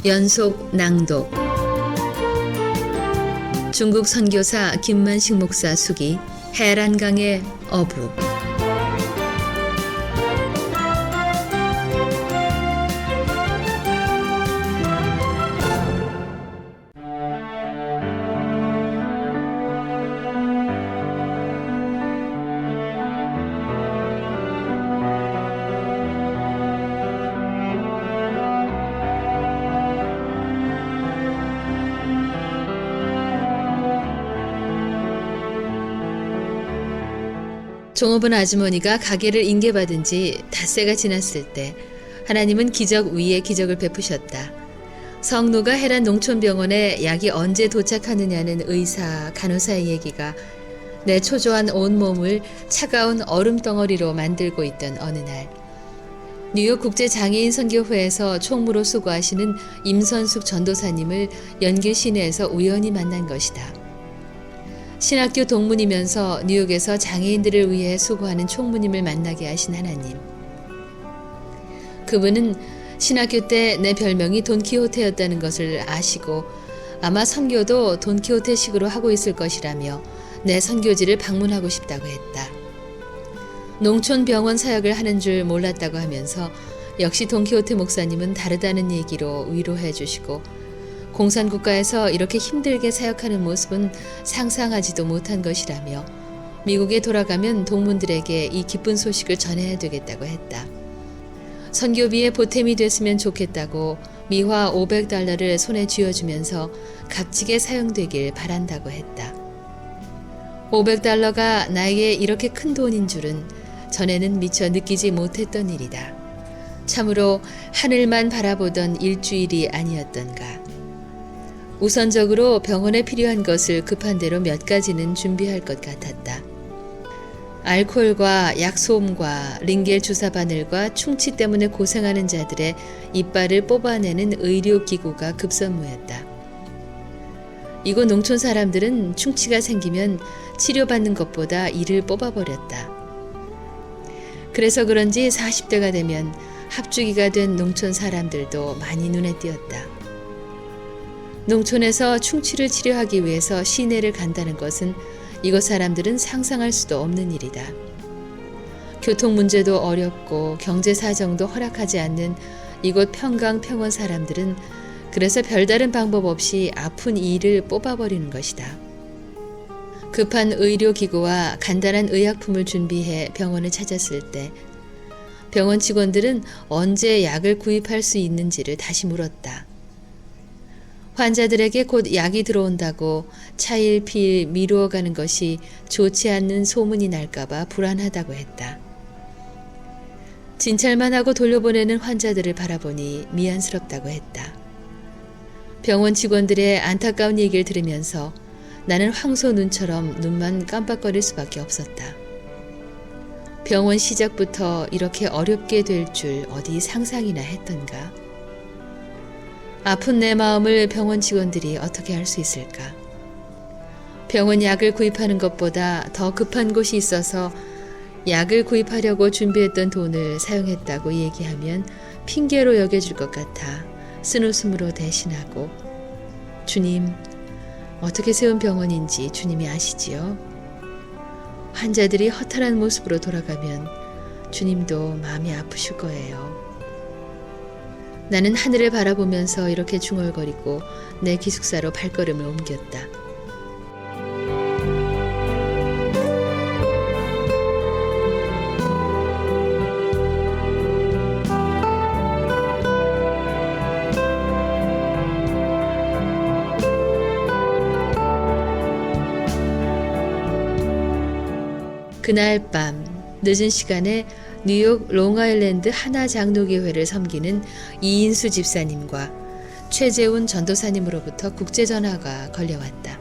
연속 낭독. 중국 선교사 김만식 목사 수기 해란강의 어부. 종업원 아주머니가 가게를 인계받은 지 닷새가 지났을 때 하나님은 기적 위에 기적을 베푸셨다. 성노가 해란 농촌병원에 약이 언제 도착하느냐는 의사, 간호사의 얘기가 내 초조한 온몸을 차가운 얼음덩어리로 만들고 있던 어느 날, 뉴욕 국제장애인 선교회에서 총무로 수고하시는 임선숙 전도사님을 연길 시내에서 우연히 만난 것이다. 신학교 동문이면서 뉴욕에서 장애인들을 위해 수고하는 총무님을 만나게 하신 하나님. 그분은 신학교 때 내 별명이 돈키호테였다는 것을 아시고 아마 선교도 돈키호테식으로 하고 있을 것이라며 내 선교지를 방문하고 싶다고 했다. 농촌 병원 사역을 하는 줄 몰랐다고 하면서 역시 돈키호테 목사님은 다르다는 얘기로 위로해 주시고 공산국가에서 이렇게 힘들게 사역하는 모습은 상상하지도 못한 것이라며 미국에 돌아가면 동문들에게 이 기쁜 소식을 전해야 되겠다고 했다. 선교비에 보탬이 됐으면 좋겠다고 미화 $500를 손에 쥐어주면서 값지게 사용되길 바란다고 했다. $500가 나에게 이렇게 큰 돈인 줄은 전에는 미처 느끼지 못했던 일이다. 참으로 하늘만 바라보던 일주일이 아니었던가. 우선적으로 병원에 필요한 것을 급한 대로 몇 가지는 준비할 것 같았다. 알코올과 약소음과 링겔 주사 바늘과 충치 때문에 고생하는 자들의 이빨을 뽑아내는 의료기구가 급선무였다. 이곳 농촌 사람들은 충치가 생기면 치료받는 것보다 이를 뽑아버렸다. 그래서 그런지 40대가 되면 합주기가 된 농촌 사람들도 많이 눈에 띄었다. 농촌에서 충치를 치료하기 위해서 시내를 간다는 것은 이곳 사람들은 상상할 수도 없는 일이다. 교통 문제도 어렵고 경제 사정도 허락하지 않는 이곳 평강 평원 사람들은 그래서 별다른 방법 없이 아픈 이를 뽑아버리는 것이다. 급한 의료기구와 간단한 의약품을 준비해 병원을 찾았을 때 병원 직원들은 언제 약을 구입할 수 있는지를 다시 물었다. 환자들에게 곧 약이 들어온다고 차일피일 미루어가는 것이 좋지 않는 소문이 날까봐 불안하다고 했다. 진찰만 하고 돌려보내는 환자들을 바라보니 미안스럽다고 했다. 병원 직원들의 안타까운 얘기를 들으면서 나는 황소 눈처럼 눈만 깜빡거릴 수밖에 없었다. 병원 시작부터 이렇게 어렵게 될 줄 어디 상상이나 했던가? 아픈 내 마음을 병원 직원들이 어떻게 할 수 있을까? 병원 약을 구입하는 것보다 더 급한 곳이 있어서 약을 구입하려고 준비했던 돈을 사용했다고 얘기하면 핑계로 여겨질 것 같아 쓴웃음으로 대신하고, 주님, 어떻게 세운 병원인지 주님이 아시지요? 환자들이 허탈한 모습으로 돌아가면 주님도 마음이 아프실 거예요. 나는 하늘을 바라보면서 이렇게 중얼거리고 내 기숙사로 발걸음을 옮겼다. 그날 밤 늦은 시간에 뉴욕 롱아일랜드 하나장로교회를 섬기는 이인수 집사님과 최재훈 전도사님으로부터 국제전화가 걸려왔다.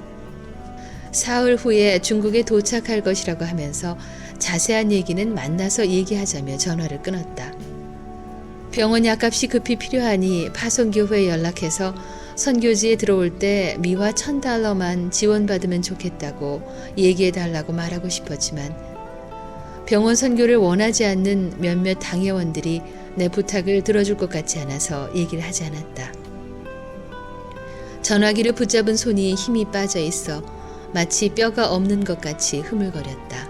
사흘 후에 중국에 도착할 것이라고 하면서 자세한 얘기는 만나서 얘기하자며 전화를 끊었다. 병원 약값이 급히 필요하니 파송교회에 연락해서 선교지에 들어올 때 미화 $1,000만 지원받으면 좋겠다고 얘기해달라고 말하고 싶었지만 병원 선교를 원하지 않는 몇몇 당회원들이 내 부탁을 들어줄 것 같지 않아서 얘기를 하지 않았다. 전화기를 붙잡은 손이 힘이 빠져 있어 마치 뼈가 없는 것 같이 흐물거렸다.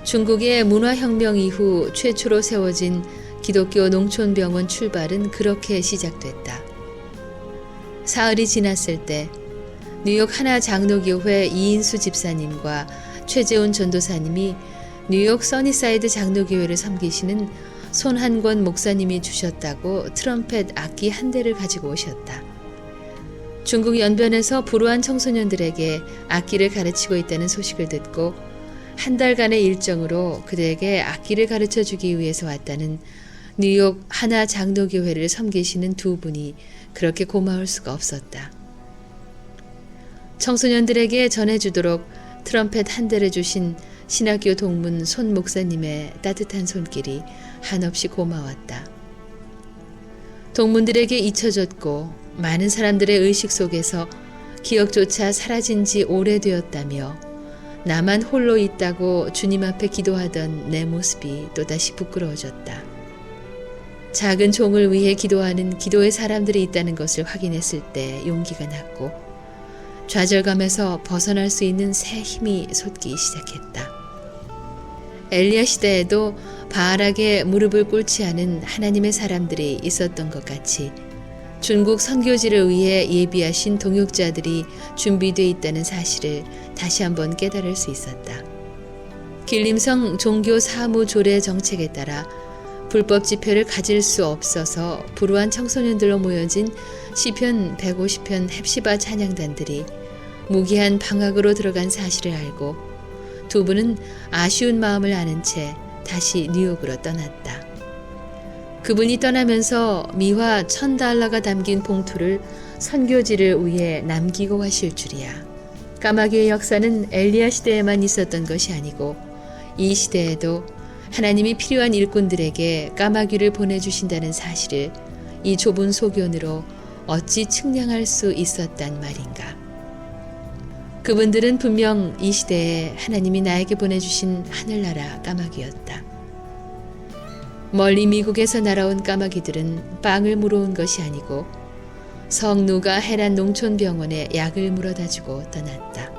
중국의 문화혁명 이후 최초로 세워진 기독교 농촌병원 출발은 그렇게 시작됐다. 사흘이 지났을 때 뉴욕 하나 장로교회 이인수 집사님과 최재훈 전도사님이 뉴욕 써니사이드 장로교회를 섬기시는 손한권 목사님이 주셨다고 트럼펫 악기 한 대를 가지고 오셨다. 중국 연변에서 불우한 청소년들에게 악기를 가르치고 있다는 소식을 듣고 한 달간의 일정으로 그들에게 악기를 가르쳐 주기 위해서 왔다는 뉴욕 하나 장로교회를 섬기시는 두 분이 그렇게 고마울 수가 없었다. 청소년들에게 전해주도록 트럼펫 한 대를 주신 신학교 동문 손 목사님의 따뜻한 손길이 한없이 고마웠다. 동문들에게 잊혀졌고 많은 사람들의 의식 속에서 기억조차 사라진 지 오래되었다며 나만 홀로 있다고 주님 앞에 기도하던 내 모습이 또다시 부끄러워졌다. 작은 종을 위해 기도하는 기도의 사람들이 있다는 것을 확인했을 때 용기가 났고 좌절감에서 벗어날 수 있는 새 힘이 솟기 시작했다. 엘리야 시대에도 바알에게 무릎을 꿇지 않은 하나님의 사람들이 있었던 것 같이 중국 선교지를 위해 예비하신 동역자들이 준비되어 있다는 사실을 다시 한번 깨달을 수 있었다. 길림성 종교 사무 조례 정책에 따라 불법 집회를 가질 수 없어서 불우한 청소년들로 모여진 시편 150편 헵시바 찬양단들이 무기한 방학으로 들어간 사실을 알고 두 분은 아쉬운 마음을 아는 채 다시 뉴욕으로 떠났다. 그분이 떠나면서 미화 $1000가 담긴 봉투를 선교지를 위해 남기고 가실 줄이야. 까마귀의 역사는 엘리야 시대에만 있었던 것이 아니고 이 시대에도 하나님이 필요한 일꾼들에게 까마귀를 보내주신다는 사실을 이 좁은 소견으로 어찌 측량할 수 있었단 말인가. 그분들은 분명 이 시대에 하나님이 나에게 보내주신 하늘나라 까마귀였다. 멀리 미국에서 날아온 까마귀들은 빵을 물어온 것이 아니고 성누가 헤란 농촌병원에 약을 물어다주고 떠났다.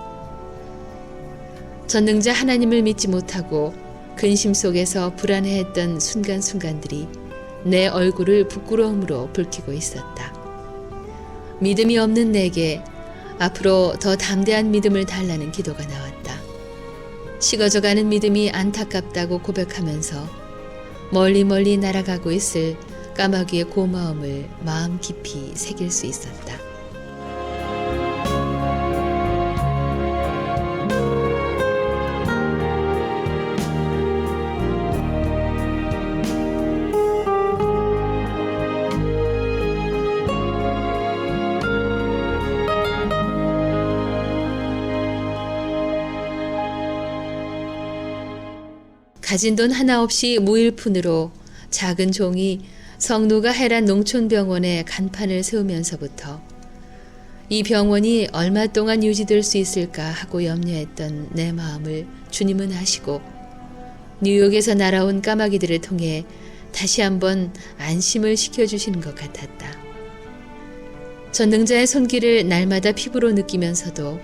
전능자 하나님을 믿지 못하고 근심 속에서 불안해했던 순간순간들이 내 얼굴을 부끄러움으로 붉히고 있었다. 믿음이 없는 내게 앞으로 더 담대한 믿음을 달라는 기도가 나왔다. 식어져가는 믿음이 안타깝다고 고백하면서 멀리 날아가고 있을 까마귀의 고마움을 마음 깊이 새길 수 있었다. 가진 돈 하나 없이 무일푼으로 작은 종이 성누가 헤란 농촌병원에 간판을 세우면서부터 이 병원이 얼마 동안 유지될 수 있을까 하고 염려했던 내 마음을 주님은 아시고 뉴욕에서 날아온 까마귀들을 통해 다시 한번 안심을 시켜주시는 것 같았다. 전능자의 손길을 날마다 피부로 느끼면서도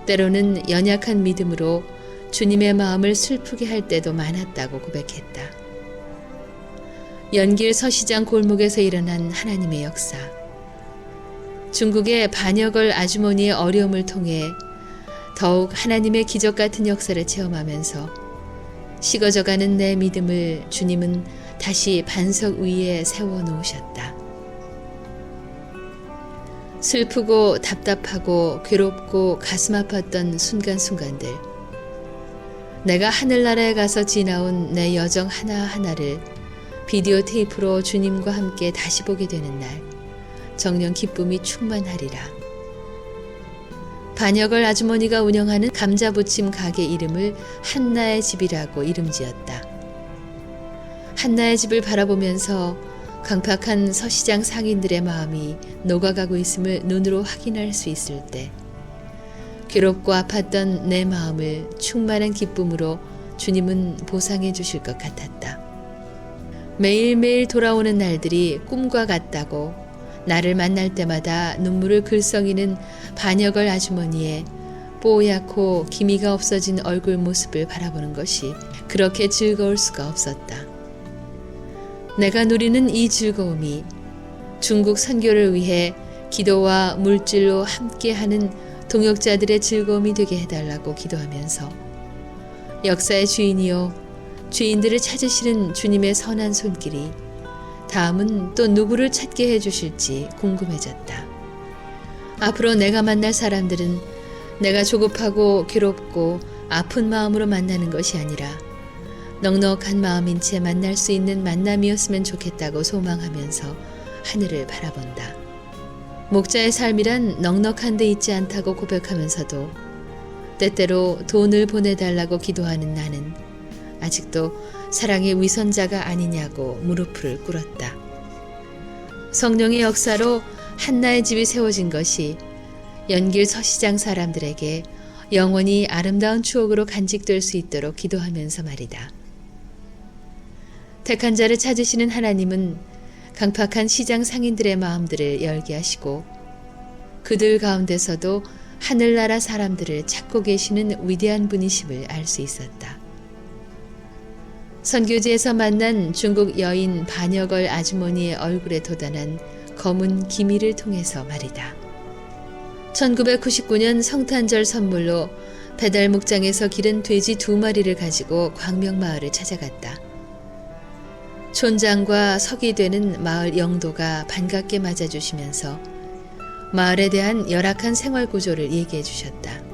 때로는 연약한 믿음으로 주님의 마음을 슬프게 할 때도 많았다고 고백했다. 연길 서시장 골목에서 일어난 하나님의 역사. 중국의 반여걸 아주머니의 어려움을 통해 더욱 하나님의 기적 같은 역사를 체험하면서 식어져가는 내 믿음을 주님은 다시 반석 위에 세워놓으셨다. 슬프고 답답하고 괴롭고 가슴 아팠던 순간순간들. 내가 하늘나라에 가서 지나온 내 여정 하나하나를 비디오 테이프로 주님과 함께 다시 보게 되는 날, 정녕 기쁨이 충만하리라. 반여걸 아주머니가 운영하는 감자부침 가게 이름을 한나의 집이라고 이름지었다. 한나의 집을 바라보면서 강팍한 서시장 상인들의 마음이 녹아가고 있음을 눈으로 확인할 수 있을 때 괴롭고 아팠던 내 마음을 충만한 기쁨으로 주님은 보상해 주실 것 같았다. 매일매일 돌아오는 날들이 꿈과 같다고 나를 만날 때마다 눈물을 글썽이는 반역을 아주머니의 뽀얗고 기미가 없어진 얼굴 모습을 바라보는 것이 그렇게 즐거울 수가 없었다. 내가 누리는 이 즐거움이 중국 선교를 위해 기도와 물질로 함께하는 동역자들의 즐거움이 되게 해달라고 기도하면서 역사의 주인이요 주인들을 찾으시는 주님의 선한 손길이 다음은 또 누구를 찾게 해주실지 궁금해졌다. 앞으로 내가 만날 사람들은 내가 조급하고 괴롭고 아픈 마음으로 만나는 것이 아니라 넉넉한 마음인 채 만날 수 있는 만남이었으면 좋겠다고 소망하면서 하늘을 바라본다. 목자의 삶이란 넉넉한 데 있지 않다고 고백하면서도 때때로 돈을 보내달라고 기도하는 나는 아직도 사랑의 위선자가 아니냐고 무릎을 꿇었다. 성령의 역사로 한나의 집이 세워진 것이 연길 서시장 사람들에게 영원히 아름다운 추억으로 간직될 수 있도록 기도하면서 말이다. 택한 자를 찾으시는 하나님은 강팍한 시장 상인들의 마음들을 열게 하시고 그들 가운데서도 하늘나라 사람들을 찾고 계시는 위대한 분이심을 알 수 있었다. 선교지에서 만난 중국 여인 반역을 아주머니의 얼굴에 돋아난 검은 기미를 통해서 말이다. 1999년 성탄절 선물로 배달 목장에서 기른 돼지 2마리를 가지고 광명마을을 찾아갔다. 촌장과 석이 되는 마을 영도가 반갑게 맞아주시면서 마을에 대한 열악한 생활 구조를 얘기해 주셨다.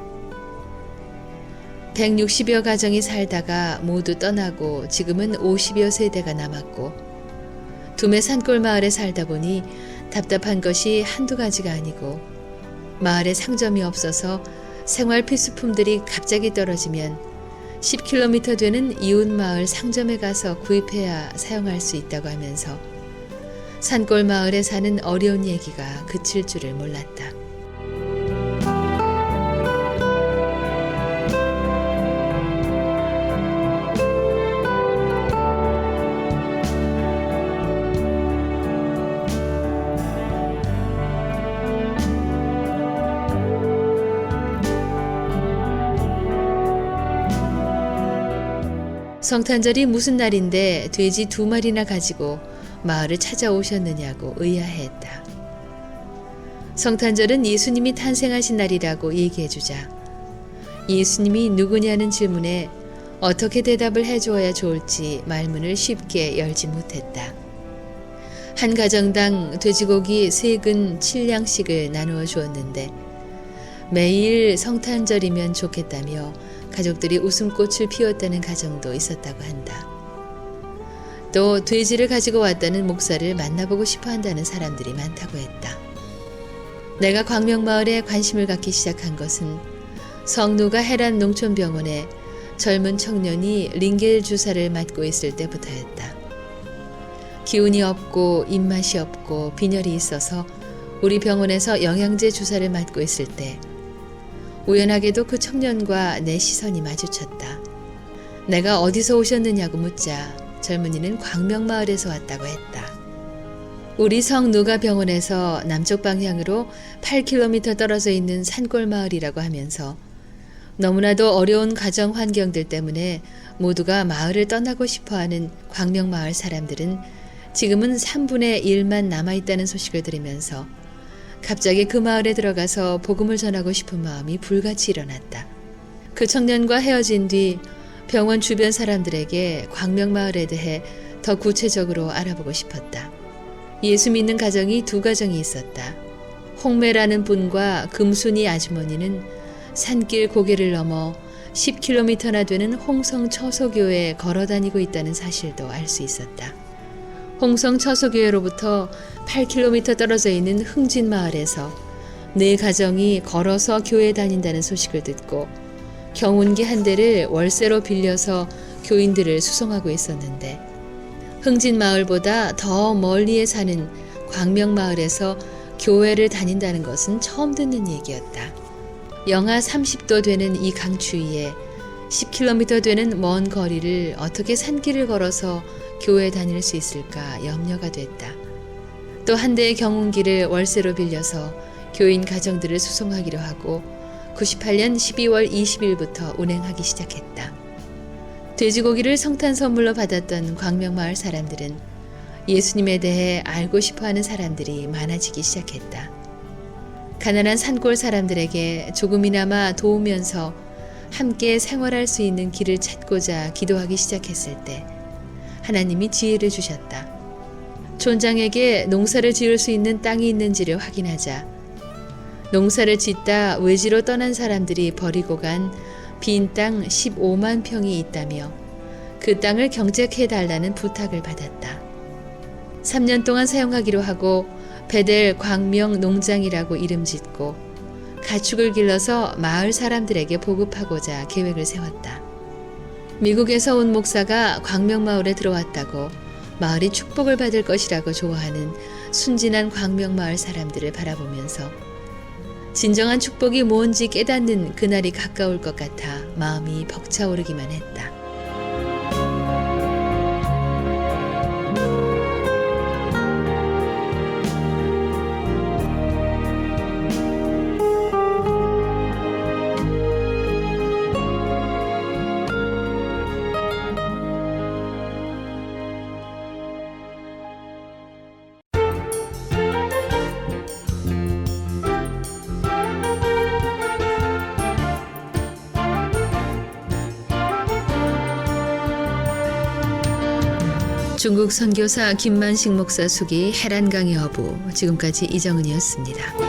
160여 가정이 살다가 모두 떠나고 지금은 50여 세대가 남았고 두메 산골 마을에 살다 보니 답답한 것이 한두 가지가 아니고 마을에 상점이 없어서 생활 필수품들이 갑자기 떨어지면 10km 되는 이웃 마을 상점에 가서 구입해야 사용할 수 있다고 하면서 산골 마을에 사는 어려운 얘기가 그칠 줄을 몰랐다. 성탄절이 무슨 날인데 돼지 2마리나 가지고 마을을 찾아오셨느냐고 의아해했다. 성탄절은 예수님이 탄생하신 날이라고 얘기해주자 예수님이 누구냐는 질문에 어떻게 대답을 해주어야 좋을지 말문을 쉽게 열지 못했다. 한 가정당 돼지고기 3근 7량씩을 나누어 주었는데 매일 성탄절이면 좋겠다며 가족들이 웃음꽃을 피웠다는 가정도 있었다고 한다. 또 돼지를 가지고 왔다는 목사를 만나보고 싶어 한다는 사람들이 많다고 했다. 내가 광명마을에 관심을 갖기 시작한 것은 성노가 해란 농촌병원에 젊은 청년이 링겔 주사를 맞고 있을 때부터였다. 기운이 없고 입맛이 없고 빈혈이 있어서 우리 병원에서 영양제 주사를 맞고 있을 때 우연하게도 그 청년과 내 시선이 마주쳤다. 내가 어디서 오셨느냐고 묻자 젊은이는 광명마을에서 왔다고 했다. 우리 성누가 병원에서 남쪽 방향으로 8km 떨어져 있는 산골마을이라고 하면서 너무나도 어려운 가정 환경들 때문에 모두가 마을을 떠나고 싶어하는 광명마을 사람들은 지금은 3분의 1만 남아있다는 소식을 들으면서 갑자기 그 마을에 들어가서 복음을 전하고 싶은 마음이 불같이 일어났다. 그 청년과 헤어진 뒤 병원 주변 사람들에게 광명마을에 대해 더 구체적으로 알아보고 싶었다. 예수 믿는 가정이 2가정이 있었다. 홍매라는 분과 금순이 아주머니는 산길 고개를 넘어 10km나 되는 홍성 처소교회에 걸어 다니고 있다는 사실도 알 수 있었다. 홍성 처소교회로부터 8km 떨어져 있는 흥진마을에서 4가정이 걸어서 교회에 다닌다는 소식을 듣고 경운기 한 대를 월세로 빌려서 교인들을 수송하고 있었는데 흥진마을보다 더 멀리에 사는 광명마을에서 교회를 다닌다는 것은 처음 듣는 얘기였다. 영하 30도 되는 이 강추위에 10km 되는 먼 거리를 어떻게 산길을 걸어서 교회에 다닐 수 있을까 염려가 됐다. 또 한 대의 경운기를 월세로 빌려서 교인 가정들을 수송하기로 하고 98년 12월 20일부터 운행하기 시작했다. 돼지고기를 성탄 선물로 받았던 광명마을 사람들은 예수님에 대해 알고 싶어하는 사람들이 많아지기 시작했다. 가난한 산골 사람들에게 조금이나마 도우면서 함께 생활할 수 있는 길을 찾고자 기도하기 시작했을 때 하나님이 지혜를 주셨다. 촌장에게 농사를 지을 수 있는 땅이 있는지를 확인하자 농사를 짓다 외지로 떠난 사람들이 버리고 간 빈 땅 15만 평이 있다며 그 땅을 경작해달라는 부탁을 받았다. 3년 동안 사용하기로 하고 베델 광명 농장이라고 이름 짓고 가축을 길러서 마을 사람들에게 보급하고자 계획을 세웠다. 미국에서 온 목사가 광명마을에 들어왔다고 마을이 축복을 받을 것이라고 좋아하는 순진한 광명마을 사람들을 바라보면서 진정한 축복이 뭔지 깨닫는 그날이 가까울 것 같아 마음이 벅차오르기만 했다. 중국 선교사 김만식 목사 수기 해란강의 어부, 지금까지 이정은이었습니다.